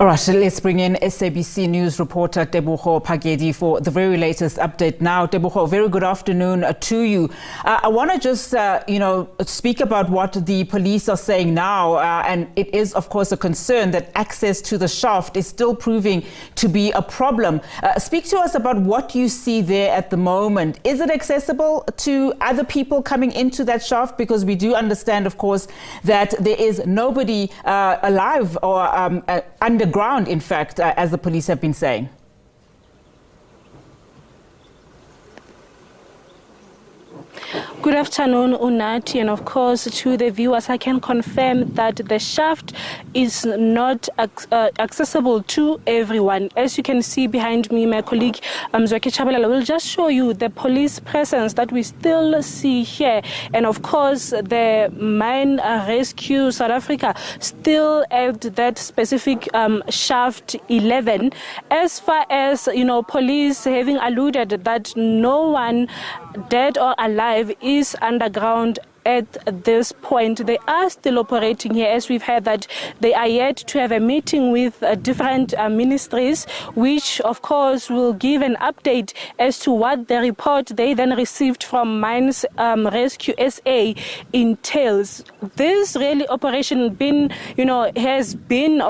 All right, let's bring in SABC News Reporter Tebogo Phakedi for the very latest update now. Tebogo, very good afternoon to you. I want to just, speak about what the police are saying now. And it is, of course, a concern that access to the shaft is still proving to be a problem. Speak to us about what you see there at the moment. Is it accessible to other people coming into that shaft? Because we do understand, of course, that there is nobody alive or underground, in fact, as the police have been saying. Good afternoon, Unati, and of course to the viewers. I can confirm that the shaft is not accessible to everyone. As you can see behind me, my colleague Zwaki Chabalala will just show you the police presence that we still see here. And of course, the Mine Rescue South Africa still at that specific shaft 11. As far as, police having alluded that no one dead or alive is underground at this point. They are still operating here, as we've heard that they are yet to have a meeting with different ministries, which of course will give an update as to what the report they then received from Mines Rescue SA entails. This really operation has been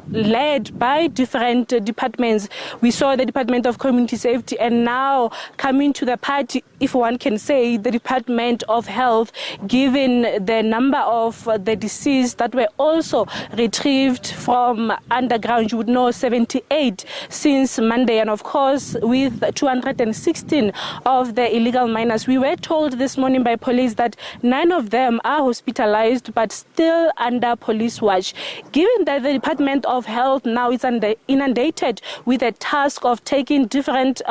led by different departments. We saw the Department of Community Safety, and now coming to the party, if one can say, the Department of Health, given the number of the deceased that were also retrieved from underground. You would know 78 since Monday, and of course with 216 of the illegal miners. We were told this morning by police that 9 of them are hospitalized but still under police watch. Given that the Department of Health now is inundated with a task of taking different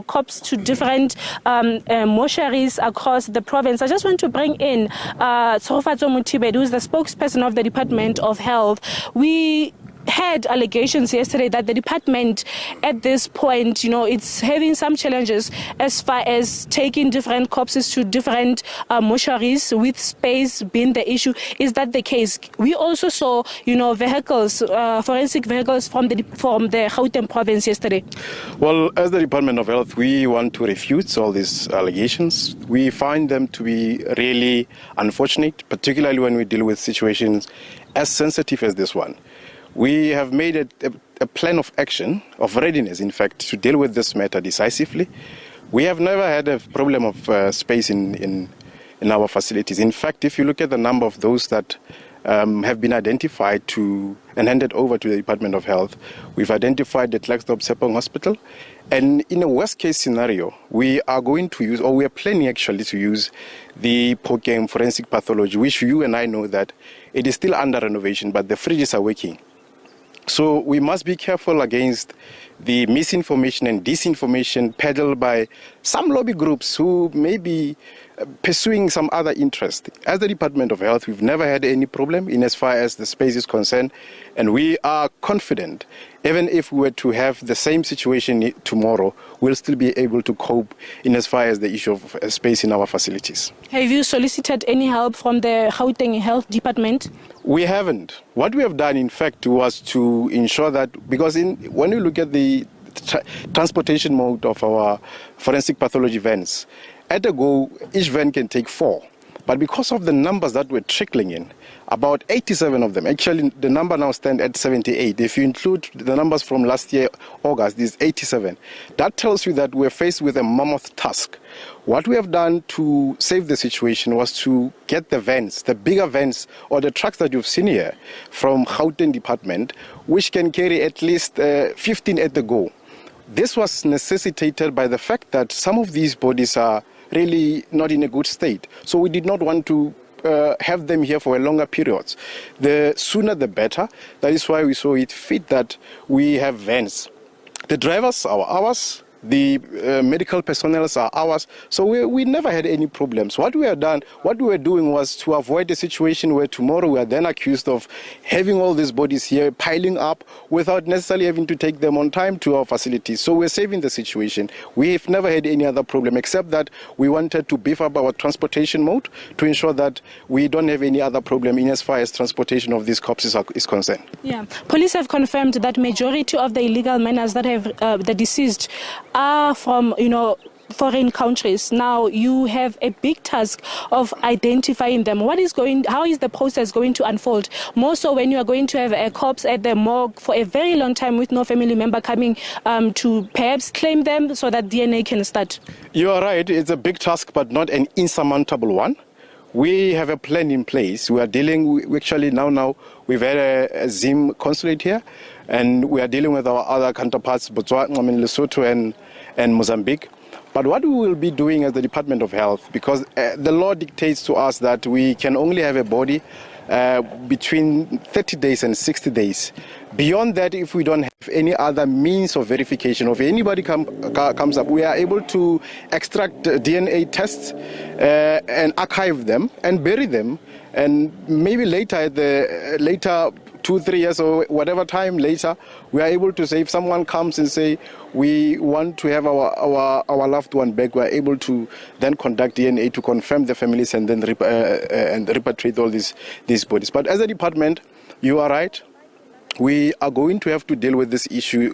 corpses to different mortuaries across the province, I just want to bring in Tsofatso Mutibed, who is the spokesperson of the Department of Health. We had allegations yesterday that the department at this point, it's having some challenges as far as taking different corpses to different mortuaries, with space being the issue. Is that the case? We also saw, vehicles, forensic vehicles from the Gauteng province yesterday. Well, as the Department of Health, we want to refute all these allegations. We find them to be really unfortunate, particularly when we deal with situations as sensitive as this one. We have made a plan of action, of readiness, in fact, to deal with this matter decisively. We have never had a problem of space in our facilities. In fact, if you look at the number of those that have been identified and handed over to the Department of Health, we've identified the Klerksdorp Sepong Hospital. And in a worst-case scenario, we are going to use, or we are planning actually to use, the Phokeng forensic pathology, which you and I know that it is still under renovation, but the fridges are working. So we must be careful against the misinformation and disinformation peddled by some lobby groups who may be pursuing some other interest. As the Department of Health, we've never had any problem in as far as the space is concerned, and we are confident, even if we were to have the same situation tomorrow, we'll still be able to cope in as far as the issue of space in our facilities. Have you solicited any help from the Gauteng Health Department? We haven't. What we have done, in fact, was to ensure that, because when you look at the transportation mode of our forensic pathology vans, at a go, each van can take 4. But because of the numbers that were trickling in, about 87 of them, actually the number now stands at 78. If you include the numbers from last year, August, this is 87. That tells you that we're faced with a mammoth task. What we have done to save the situation was to get the vans, the bigger vans, or the trucks that you've seen here from Gauteng Department, which can carry at least 15 at the go. This was necessitated by the fact that some of these bodies are really not in a good state. So we did not want to have them here for a longer period. The sooner the better. That is why we saw it fit that we have vans. The drivers are ours, The medical personnel are ours. So we never had any problems. What we were doing was to avoid a situation where tomorrow we are then accused of having all these bodies here piling up without necessarily having to take them on time to our facilities. So we're saving the situation. We've never had any other problem except that we wanted to beef up our transportation mode to ensure that we don't have any other problem in as far as transportation of these corpses is concerned. Yeah, police have confirmed that majority of the illegal miners that have the deceased are from, foreign countries. Now you have a big task of identifying them. How is the process going to unfold? More so when you are going to have a corpse at the morgue for a very long time with no family member coming to perhaps claim them so that DNA can start. You are right. It's a big task, but not an insurmountable one. We have a plan in place. We are dealing, actually now we've had a Zim consulate here, and we are dealing with our other counterparts, Botswana, Lesotho and Mozambique. But what we will be doing as the Department of Health, because the law dictates to us that we can only have a body between 30 days and 60 days. Beyond that, if we don't have any other means of verification, or if anybody comes up, we are able to extract DNA tests and archive them and bury them. And maybe later, 2-3 years or whatever time later, we are able to say, if someone comes and say, we want to have our loved one back, we are able to then conduct DNA to confirm the families and then repatriate all these bodies. But as a department, you are right. We are going to have to deal with this issue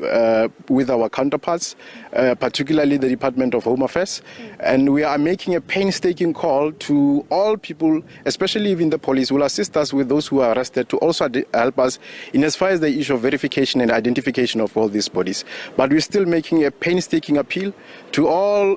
with our counterparts, particularly the Department of Home Affairs. And we are making a painstaking call to all people, especially even the police, who will assist us with those who are arrested, to also help us in as far as the issue of verification and identification of all these bodies. But we're still making a painstaking appeal to all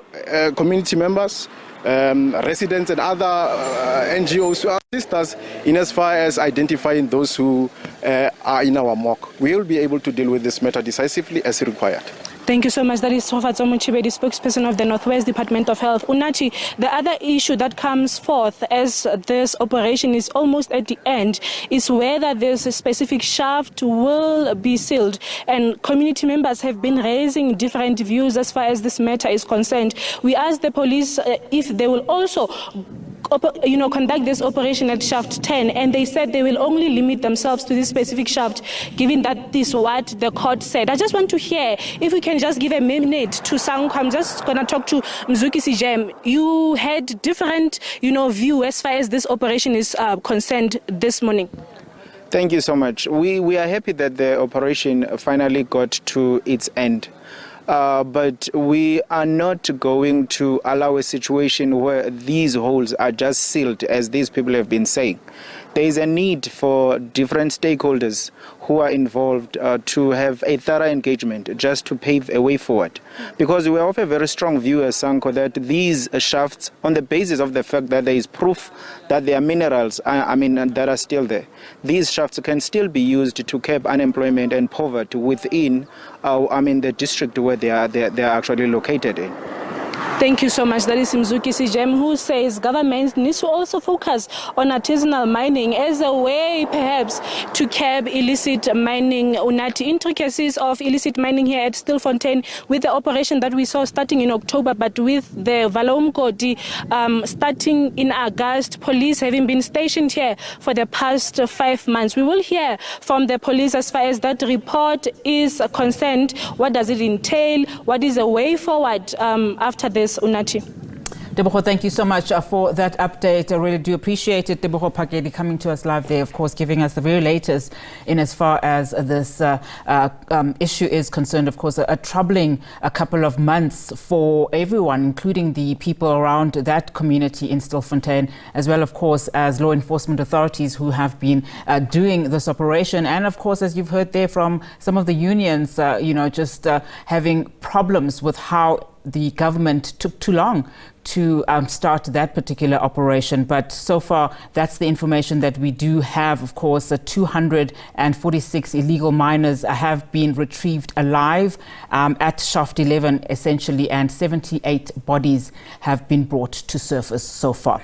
community members, residents and other NGOs to assist us in as far as identifying those who are in our mock. We will be able to deal with this matter decisively as required. Thank you so much. That is Sofatso Muchibedi, spokesperson of the Northwest Department of Health. Unachi, the other issue that comes forth as this operation is almost at the end is whether there's a specific shaft will be sealed. And community members have been raising different views as far as this matter is concerned. We asked the police if they will also conduct this operation at shaft 10, and they said they will only limit themselves to this specific shaft, given that this is what the court said. I just want to hear if we can just give a minute to Sanko. I'm just going to talk to Mzuki Sijem. You had different, view as far as this operation is concerned this morning. Thank you so much. We are happy that the operation finally got to its end. But we are not going to allow a situation where these holes are just sealed, as these people have been saying. There is a need for different stakeholders who are involved to have a thorough engagement just to pave a way forward. Because we have a very strong view as Sanko that these shafts, on the basis of the fact that there is proof that there are minerals, that are still there, these shafts can still be used to curb unemployment and poverty within the district where they are actually located in. Thank you so much. That is Mzuki Sijem, who says government needs to also focus on artisanal mining as a way, perhaps, to curb illicit mining. Unati, intricacies of illicit mining here at Stilfontein with the operation that we saw starting in October, but with the Valomkoti starting in August, police having been stationed here for the past 5 months. We will hear from the police as far as that report is concerned. What does it entail? What is the way forward after this? Unachi. Tebogo, thank you so much for that update. I really do appreciate it. Tebogo Phakedi coming to us live there, of course, giving us the very latest in as far as this issue is concerned. Of course, a troubling couple of months for everyone, including the people around that community in Stilfontein, as well, of course, as law enforcement authorities who have been doing this operation. And, of course, as you've heard there from some of the unions, just having problems with how the government took too long to start that particular operation. But so far, that's the information that we do have. Of course, 246 illegal miners have been retrieved alive at Shaft 11, essentially, and 78 bodies have been brought to surface so far.